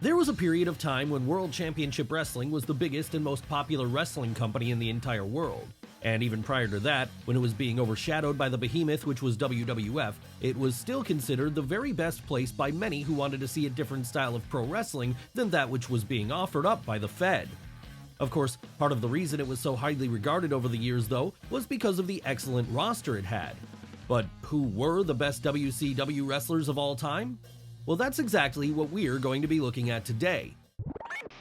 There was a period of time when World Championship Wrestling was the biggest and most popular wrestling company in the entire world. And even prior to that, when it was being overshadowed by the behemoth which was WWF, it was still considered the very best place by many who wanted to see a different style of pro wrestling than that which was being offered up by the Fed. Of course, part of the reason it was so highly regarded over the years though, was because of the excellent roster it had. But who were the best WCW wrestlers of all time? Well, that's exactly what we're going to be looking at today.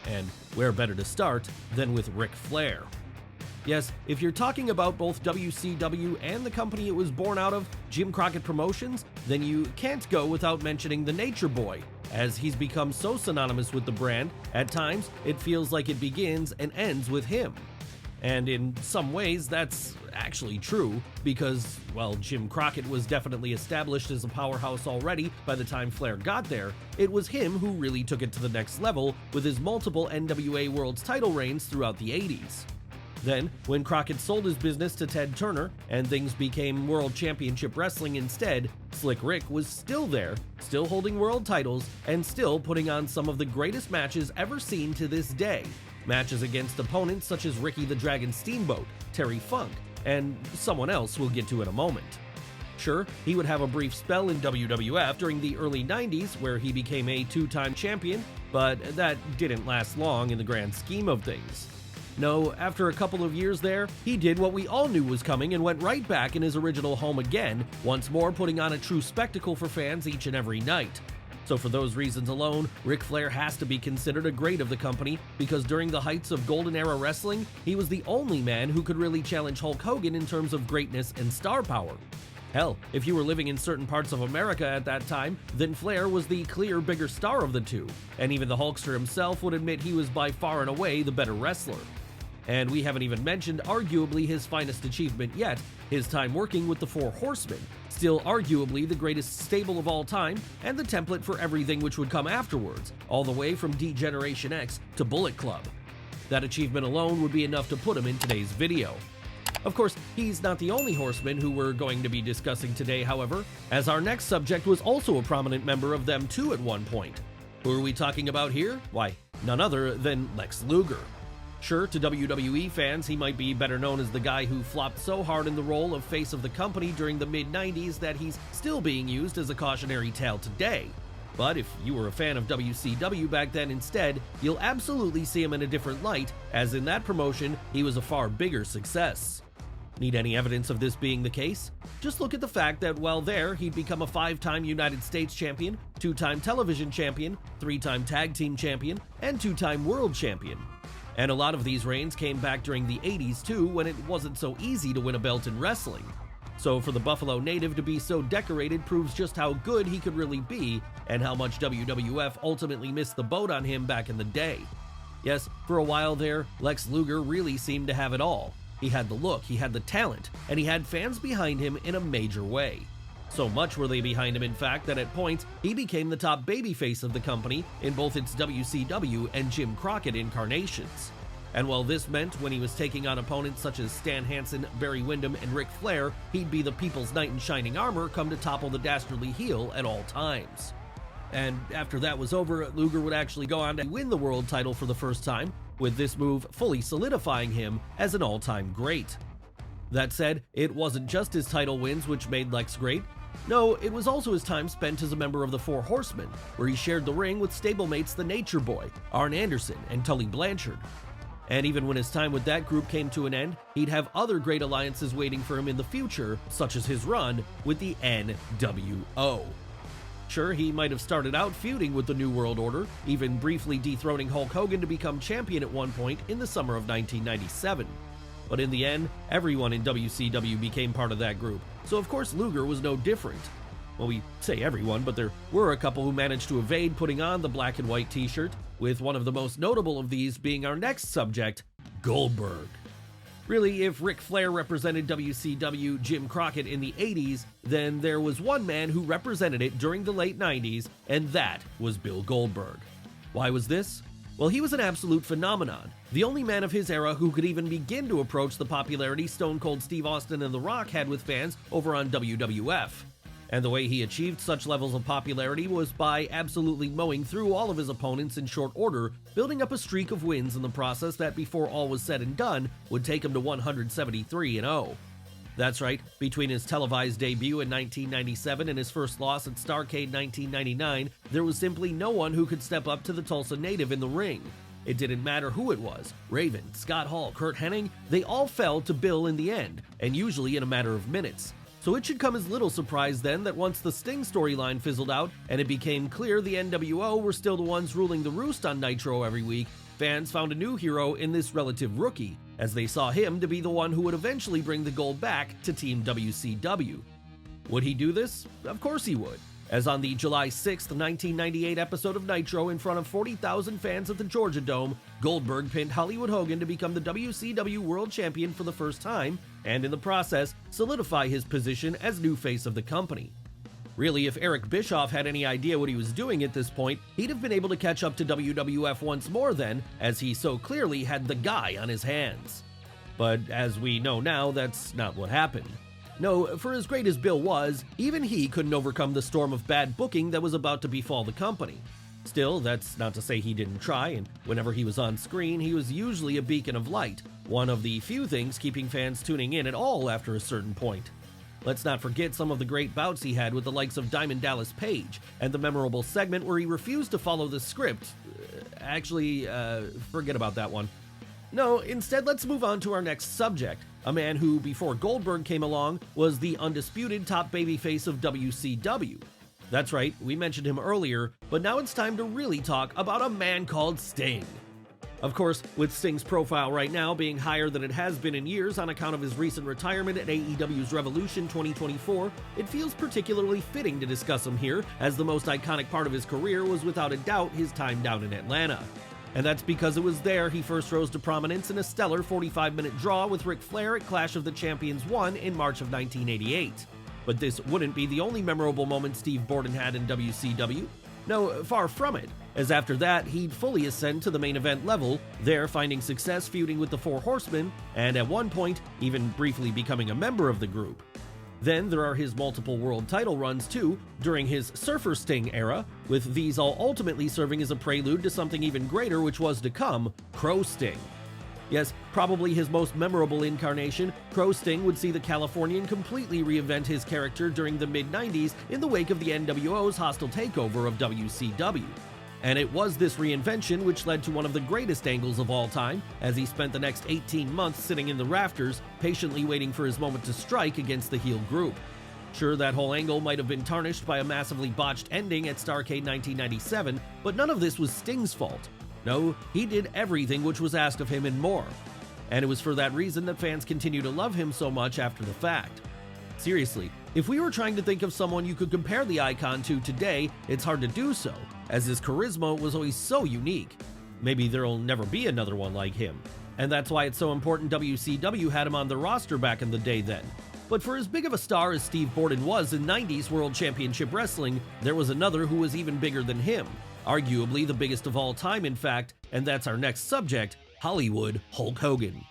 And where better to start than with Ric Flair? Yes, if you're talking about both WCW and the company it was born out of, Jim Crockett Promotions, then you can't go without mentioning the Nature Boy, as he's become so synonymous with the brand, at times it feels like it begins and ends with him. And in some ways, that's actually true, because, well, Jim Crockett was definitely established as a powerhouse already by the time Flair got there. It was him who really took it to the next level with his multiple NWA World's title reigns throughout the 80s. Then, when Crockett sold his business to Ted Turner and things became World Championship Wrestling instead, Slick Rick was still there, still holding world titles, and still putting on some of the greatest matches ever seen to this day. Matches against opponents such as Ricky the Dragon Steamboat, Terry Funk, and someone else we'll get to in a moment. Sure, he would have a brief spell in WWF during the early 90s where he became a two-time champion, but that didn't last long in the grand scheme of things. No, after a couple of years there, he did what we all knew was coming and went right back in his original home again, once more putting on a true spectacle for fans each and every night. So for those reasons alone, Ric Flair has to be considered a great of the company, because during the heights of Golden Era Wrestling, he was the only man who could really challenge Hulk Hogan in terms of greatness and star power. Hell, if you were living in certain parts of America at that time, then Flair was the clear bigger star of the two, and even the Hulkster himself would admit he was by far and away the better wrestler. And we haven't even mentioned arguably his finest achievement yet, his time working with the Four Horsemen, still arguably the greatest stable of all time, and the template for everything which would come afterwards, all the way from D-Generation X to Bullet Club. That achievement alone would be enough to put him in today's video. Of course, he's not the only horseman who we're going to be discussing today, however, as our next subject was also a prominent member of them too at one point. Who are we talking about here? Why, none other than Lex Luger. Sure, to WWE fans, he might be better known as the guy who flopped so hard in the role of face of the company during the mid-90s that he's still being used as a cautionary tale today. But if you were a fan of WCW back then instead, you'll absolutely see him in a different light, as in that promotion, he was a far bigger success. Need any evidence of this being the case? Just look at the fact that while there, he'd become a 5-time United States champion, 2-time television champion, 3-time tag team champion, and 2-time world champion. And a lot of these reigns came back during the 80s too, when it wasn't so easy to win a belt in wrestling. So for the Buffalo native to be so decorated proves just how good he could really be, and how much WWF ultimately missed the boat on him back in the day. Yes, for a while there, Lex Luger really seemed to have it all. He had the look, he had the talent, and he had fans behind him in a major way. So much were they behind him, in fact, that at points, he became the top babyface of the company in both its WCW and Jim Crockett incarnations. And while this meant when he was taking on opponents such as Stan Hansen, Barry Windham, and Ric Flair, he'd be the people's knight in shining armor come to topple the dastardly heel at all times. And after that was over, Luger would actually go on to win the world title for the first time, with this move fully solidifying him as an all-time great. That said, it wasn't just his title wins which made Lex great. No, it was also his time spent as a member of the Four Horsemen, where he shared the ring with stablemates the Nature Boy, Arn Anderson, and Tully Blanchard. And even when his time with that group came to an end, he'd have other great alliances waiting for him in the future, such as his run with the NWO. Sure, he might have started out feuding with the New World Order, even briefly dethroning Hulk Hogan to become champion at one point in the summer of 1997. But in the end, everyone in WCW became part of that group, so of course Luger was no different. Well, we say everyone, but there were a couple who managed to evade putting on the black and white t-shirt, with one of the most notable of these being our next subject, Goldberg. Really, if Ric Flair represented WCW Jim Crockett in the 80s, then there was one man who represented it during the late 90s, and that was Bill Goldberg. Why was this? Well, he was an absolute phenomenon, the only man of his era who could even begin to approach the popularity Stone Cold Steve Austin and The Rock had with fans over on WWF. And the way he achieved such levels of popularity was by absolutely mowing through all of his opponents in short order, building up a streak of wins in the process that, before all was said and done, would take him to 173-0. That's right, between his televised debut in 1997 and his first loss at Starrcade 1999, there was simply no one who could step up to the Tulsa native in the ring. It didn't matter who it was, Raven, Scott Hall, Curt Hennig, they all fell to Bill in the end, and usually in a matter of minutes. So it should come as little surprise then that once the Sting storyline fizzled out and it became clear the NWO were still the ones ruling the roost on Nitro every week, fans found a new hero in this relative rookie, as they saw him to be the one who would eventually bring the gold back to Team WCW. Would he do this? Of course he would. As on the July 6, 1998 episode of Nitro in front of 40,000 fans at the Georgia Dome, Goldberg pinned Hollywood Hogan to become the WCW World Champion for the first time, and in the process, solidify his position as new face of the company. Really, if Eric Bischoff had any idea what he was doing at this point, he'd have been able to catch up to WWF once more then, as he so clearly had the guy on his hands. But as we know now, that's not what happened. No, for as great as Bill was, even he couldn't overcome the storm of bad booking that was about to befall the company. Still, that's not to say he didn't try, and whenever he was on screen, he was usually a beacon of light, one of the few things keeping fans tuning in at all after a certain point. Let's not forget some of the great bouts he had with the likes of Diamond Dallas Page, and the memorable segment where he refused to follow the script. Forget about that one. No, instead let's move on to our next subject, a man who, before Goldberg came along, was the undisputed top babyface of WCW. That's right, we mentioned him earlier, but now it's time to really talk about a man called Sting. Of course, with Sting's profile right now being higher than it has been in years on account of his recent retirement at AEW's Revolution 2024, it feels particularly fitting to discuss him here, as the most iconic part of his career was without a doubt his time down in Atlanta. And that's because it was there he first rose to prominence in a stellar 45-minute draw with Ric Flair at Clash of the Champions 1 in March of 1988. But this wouldn't be the only memorable moment Steve Borden had in WCW. No, far from it, as after that he'd fully ascend to the main event level, there finding success feuding with the Four Horsemen, and at one point even briefly becoming a member of the group. Then there are his multiple world title runs too, during his Surfer Sting era, with these all ultimately serving as a prelude to something even greater which was to come, Crow Sting. Yes, probably his most memorable incarnation, Crow Sting would see the Californian completely reinvent his character during the mid-90s in the wake of the NWO's hostile takeover of WCW. And it was this reinvention which led to one of the greatest angles of all time, as he spent the next 18 months sitting in the rafters, patiently waiting for his moment to strike against the heel group. Sure, that whole angle might have been tarnished by a massively botched ending at Starrcade 1997, but none of this was Sting's fault. No, he did everything which was asked of him and more. And it was for that reason that fans continue to love him so much after the fact. Seriously, if we were trying to think of someone you could compare the icon to today, it's hard to do so, as his charisma was always so unique. Maybe there'll never be another one like him. And that's why it's so important WCW had him on the roster back in the day then. But for as big of a star as Steve Borden was in 90s World Championship Wrestling, there was another who was even bigger than him. Arguably the biggest of all time, in fact, and that's our next subject, Hollywood Hulk Hogan.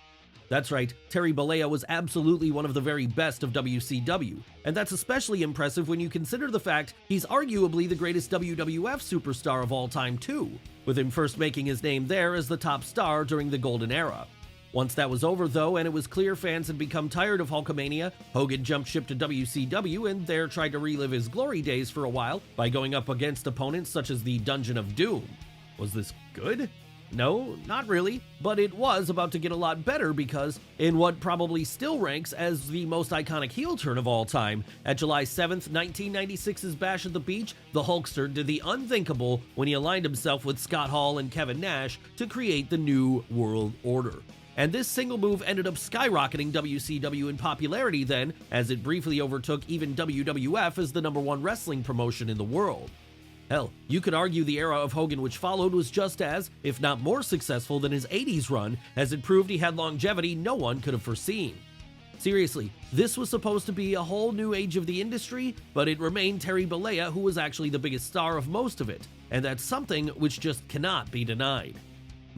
That's right, Terry Bollea was absolutely one of the very best of WCW, and that's especially impressive when you consider the fact he's arguably the greatest WWF superstar of all time too, with him first making his name there as the top star during the Golden Era. Once that was over though, and it was clear fans had become tired of Hulkamania, Hogan jumped ship to WCW and there tried to relive his glory days for a while by going up against opponents such as the Dungeon of Doom. Was this good? No, not really, but it was about to get a lot better because, in what probably still ranks as the most iconic heel turn of all time, at July 7th, 1996's Bash at the Beach, the Hulkster did the unthinkable when he aligned himself with Scott Hall and Kevin Nash to create the New World Order. And this single move ended up skyrocketing WCW in popularity then, as it briefly overtook even WWF as the #1 wrestling promotion in the world. Hell, you could argue the era of Hogan which followed was just as, if not more successful than his 80s run, as it proved he had longevity no one could have foreseen. Seriously, this was supposed to be a whole new age of the industry, but it remained Terry Bollea who was actually the biggest star of most of it, and that's something which just cannot be denied.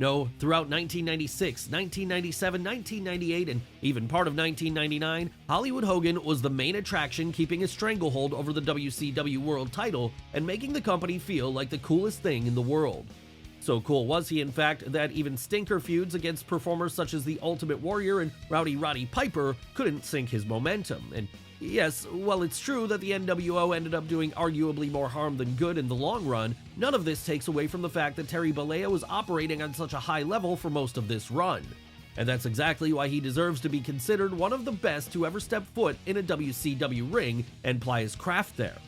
No, throughout 1996, 1997, 1998, and even part of 1999, Hollywood Hogan was the main attraction, keeping a stranglehold over the WCW World title and making the company feel like the coolest thing in the world. So cool was he, in fact, that even stinker feuds against performers such as the Ultimate Warrior and Rowdy Roddy Piper couldn't sink his momentum. And yes, while it's true that the NWO ended up doing arguably more harm than good in the long run, none of this takes away from the fact that Terry Bollea was operating on such a high level for most of this run. And that's exactly why he deserves to be considered one of the best to ever step foot in a WCW ring and ply his craft there.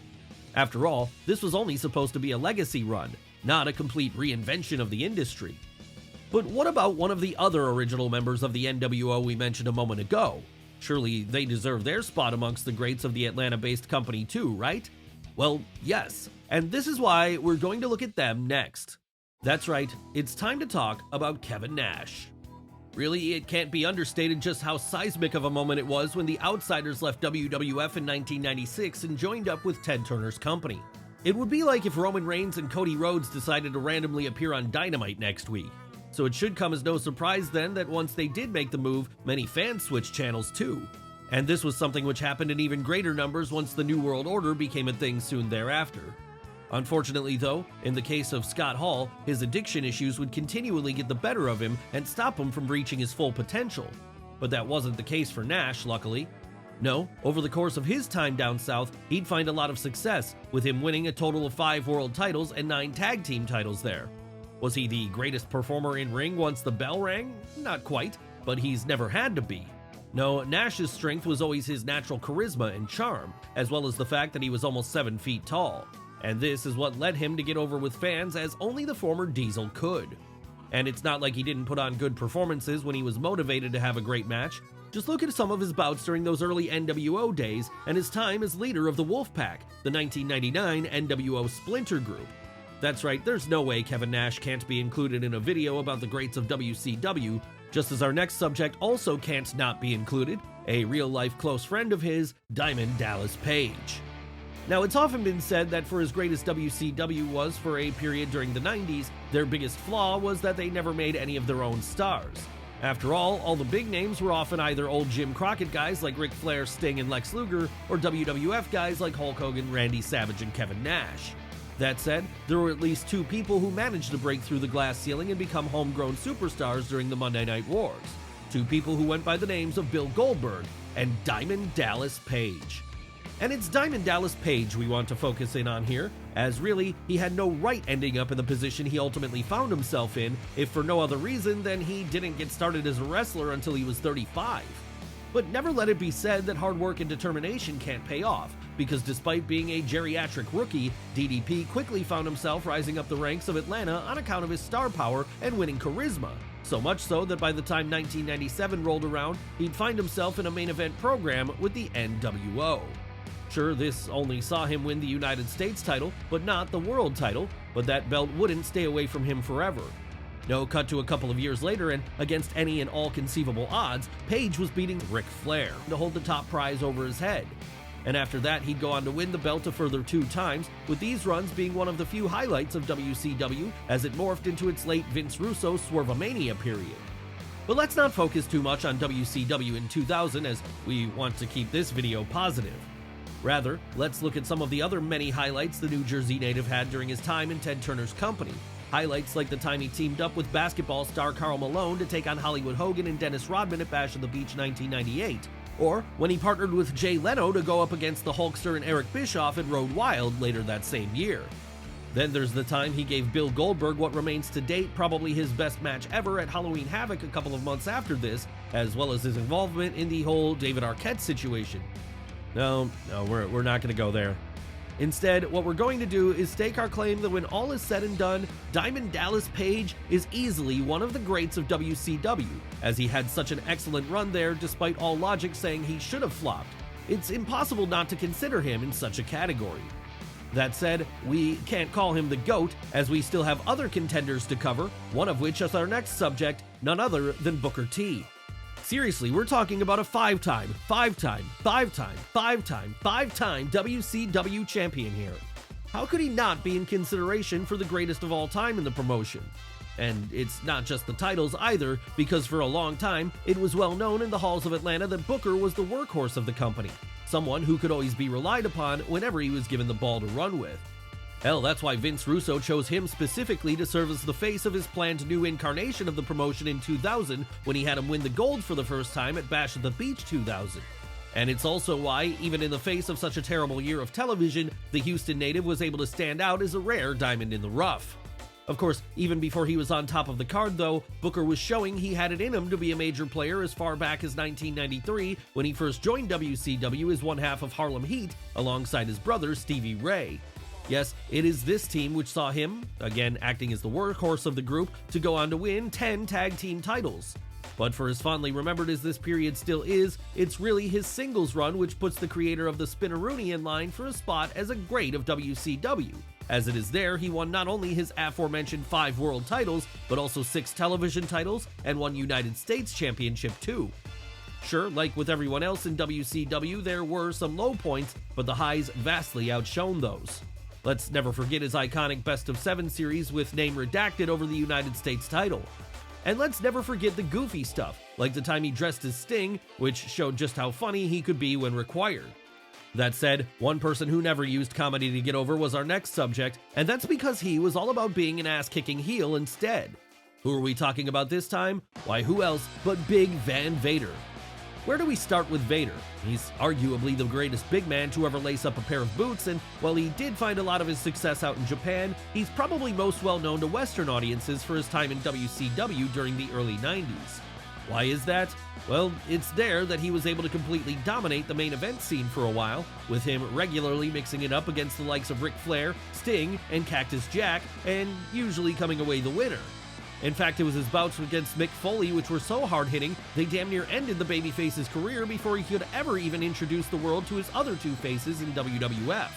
After all, this was only supposed to be a legacy run, not a complete reinvention of the industry. But what about one of the other original members of the NWO we mentioned a moment ago? Surely they deserve their spot amongst the greats of the Atlanta-based company too, right? Well, yes, and this is why we're going to look at them next. That's right, it's time to talk about Kevin Nash. Really, it can't be understated just how seismic of a moment it was when the Outsiders left WWF in 1996 and joined up with Ted Turner's company. It would be like if Roman Reigns and Cody Rhodes decided to randomly appear on Dynamite next week. So it should come as no surprise then that once they did make the move, many fans switched channels too. And this was something which happened in even greater numbers once the New World Order became a thing soon thereafter. Unfortunately though, in the case of Scott Hall, his addiction issues would continually get the better of him and stop him from reaching his full potential. But that wasn't the case for Nash, luckily. No, over the course of his time down south, he'd find a lot of success, with him winning a total of 5 world titles and 9 tag team titles there. Was he the greatest performer in ring once the bell rang? Not quite, but he's never had to be. No, Nash's strength was always his natural charisma and charm, as well as the fact that he was almost 7 feet tall. And this is what led him to get over with fans as only the former Diesel could. And it's not like he didn't put on good performances when he was motivated to have a great match. Just look at some of his bouts during those early NWO days and his time as leader of the Wolfpack, the 1999 NWO Splinter Group. That's right, there's no way Kevin Nash can't be included in a video about the greats of WCW, just as our next subject also can't not be included, a real-life close friend of his, Diamond Dallas Page. Now, it's often been said that for as great as WCW was for a period during the 90s, their biggest flaw was that they never made any of their own stars. After all the big names were often either old Jim Crockett guys like Ric Flair, Sting, and Lex Luger, or WWF guys like Hulk Hogan, Randy Savage, and Kevin Nash. That said, there were at least 2 people who managed to break through the glass ceiling and become homegrown superstars during the Monday Night Wars. 2 people who went by the names of Bill Goldberg and Diamond Dallas Page. And it's Diamond Dallas Page we want to focus in on here, as really, he had no right ending up in the position he ultimately found himself in, if for no other reason than he didn't get started as a wrestler until he was 35. But never let it be said that hard work and determination can't pay off, because despite being a geriatric rookie, DDP quickly found himself rising up the ranks of Atlanta on account of his star power and winning charisma. So much so that by the time 1997 rolled around, he'd find himself in a main event program with the NWO. Sure, this only saw him win the United States title, but not the world title, but that belt wouldn't stay away from him forever. No, cut to a couple of years later, and against any and all conceivable odds, Paige was beating Ric Flair to hold the top prize over his head. And after that, he'd go on to win the belt a further 2 times, with these runs being one of the few highlights of WCW as it morphed into its late Vince Russo Swervomania period. But let's not focus too much on WCW in 2000, as we want to keep this video positive. Rather, let's look at some of the other many highlights the New Jersey native had during his time in Ted Turner's company. Highlights like the time he teamed up with basketball star Karl Malone to take on Hollywood Hogan and Dennis Rodman at Bash of the Beach 1998. Or when he partnered with Jay Leno to go up against the Hulkster and Eric Bischoff at Road Wild later that same year. Then there's the time he gave Bill Goldberg what remains to date probably his best match ever at Halloween Havoc a couple of months after this, as well as his involvement in the whole David Arquette situation. No, we're not going to go there. Instead, what we're going to do is stake our claim that when all is said and done, Diamond Dallas Page is easily one of the greats of WCW, as he had such an excellent run there despite all logic saying he should have flopped. It's impossible not to consider him in such a category. That said, we can't call him the GOAT, as we still have other contenders to cover, one of which is our next subject, none other than Booker T. Seriously, we're talking about a 5-time WCW champion here. How could he not be in consideration for the greatest of all time in the promotion? And it's not just the titles either, because for a long time, it was well known in the halls of Atlanta that Booker was the workhorse of the company, someone who could always be relied upon whenever he was given the ball to run with. Hell, that's why Vince Russo chose him specifically to serve as the face of his planned new incarnation of the promotion in 2000 when he had him win the gold for the first time at Bash at the Beach 2000. And it's also why, even in the face of such a terrible year of television, the Houston native was able to stand out as a rare diamond in the rough. Of course, even before he was on top of the card though, Booker was showing he had it in him to be a major player as far back as 1993 when he first joined WCW as one half of Harlem Heat alongside his brother Stevie Ray. Yes, it is this team which saw him, again acting as the workhorse of the group, to go on to win 10 tag team titles. But for as fondly remembered as this period still is, it's really his singles run which puts the creator of the Spinneroonie in line for a spot as a great of WCW. As it is there, he won not only his aforementioned 5 world titles, but also 6 television titles and 1 United States Championship too. Sure, like with everyone else in WCW, there were some low points, but the highs vastly outshone those. Let's never forget his iconic Best of 7 series with name redacted over the United States title. And let's never forget the goofy stuff, like the time he dressed as Sting, which showed just how funny he could be when required. That said, one person who never used comedy to get over was our next subject, and that's because he was all about being an ass-kicking heel instead. Who are we talking about this time? Why, who else but Big Van Vader. Where do we start with Vader? He's arguably the greatest big man to ever lace up a pair of boots, and while he did find a lot of his success out in Japan, he's probably most well known to Western audiences for his time in WCW during the early 90s. Why is that? Well, it's there that he was able to completely dominate the main event scene for a while, with him regularly mixing it up against the likes of Ric Flair, Sting, and Cactus Jack, and usually coming away the winner. In fact, it was his bouts against Mick Foley which were so hard-hitting, they damn near ended the babyface's career before he could ever even introduce the world to his other 2 faces in WWF.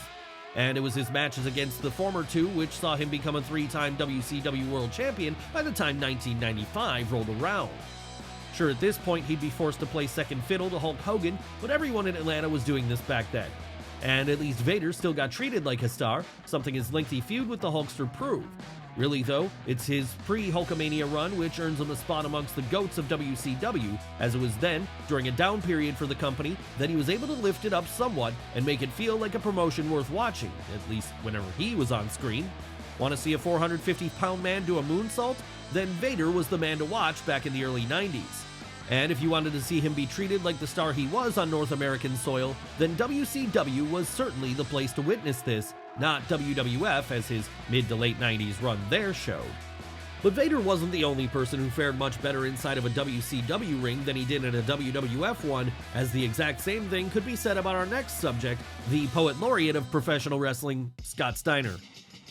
And it was his matches against the former 2 which saw him become a 3-time WCW World Champion by the time 1995 rolled around. Sure, at this point he'd be forced to play second fiddle to Hulk Hogan, but everyone in Atlanta was doing this back then. And at least Vader still got treated like a star, something his lengthy feud with the Hulkster proved. Really though, it's his pre-Hulkamania run which earns him a spot amongst the GOATs of WCW, as it was then, during a down period for the company, that he was able to lift it up somewhat and make it feel like a promotion worth watching, at least whenever he was on screen. Want to see a 450-pound man do a moonsault? Then Vader was the man to watch back in the early 90s. And if you wanted to see him be treated like the star he was on North American soil, then WCW was certainly the place to witness this, not WWF as his mid to late 90s run there showed. But Vader wasn't the only person who fared much better inside of a WCW ring than he did in a WWF one, as the exact same thing could be said about our next subject, the poet laureate of professional wrestling, Scott Steiner.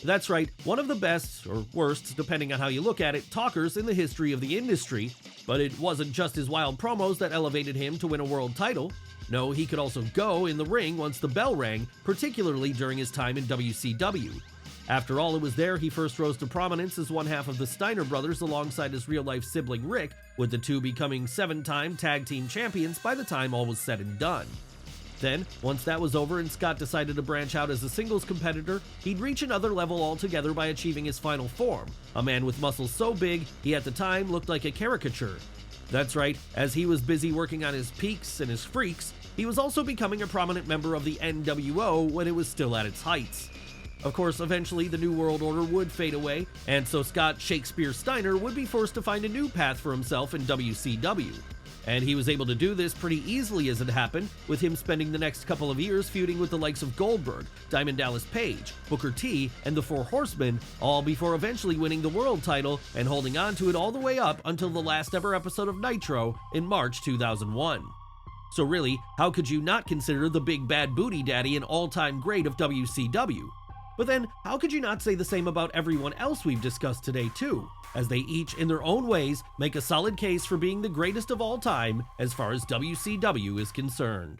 That's right, one of the best, or worst, depending on how you look at it, talkers in the history of the industry. But it wasn't just his wild promos that elevated him to win a world title. No, he could also go in the ring once the bell rang, particularly during his time in WCW. After all, it was there he first rose to prominence as one half of the Steiner brothers alongside his real-life sibling Rick, with the 2 becoming 7-time tag team champions by the time all was said and done. Then, once that was over and Scott decided to branch out as a singles competitor, he'd reach another level altogether by achieving his final form, a man with muscles so big he at the time looked like a caricature. That's right, as he was busy working on his peaks and his freaks, he was also becoming a prominent member of the NWO when it was still at its heights. Of course, eventually the New World Order would fade away, and so Scott Shakespeare Steiner would be forced to find a new path for himself in WCW. And he was able to do this pretty easily as it happened, with him spending the next couple of years feuding with the likes of Goldberg, Diamond Dallas Page, Booker T, and the Four Horsemen, all before eventually winning the world title and holding on to it all the way up until the last ever episode of Nitro in March 2001. So really, how could you not consider the Big Bad Booty Daddy an all-time great of WCW? But then, how could you not say the same about everyone else we've discussed today too, as they each in their own ways make a solid case for being the greatest of all time as far as WCW is concerned.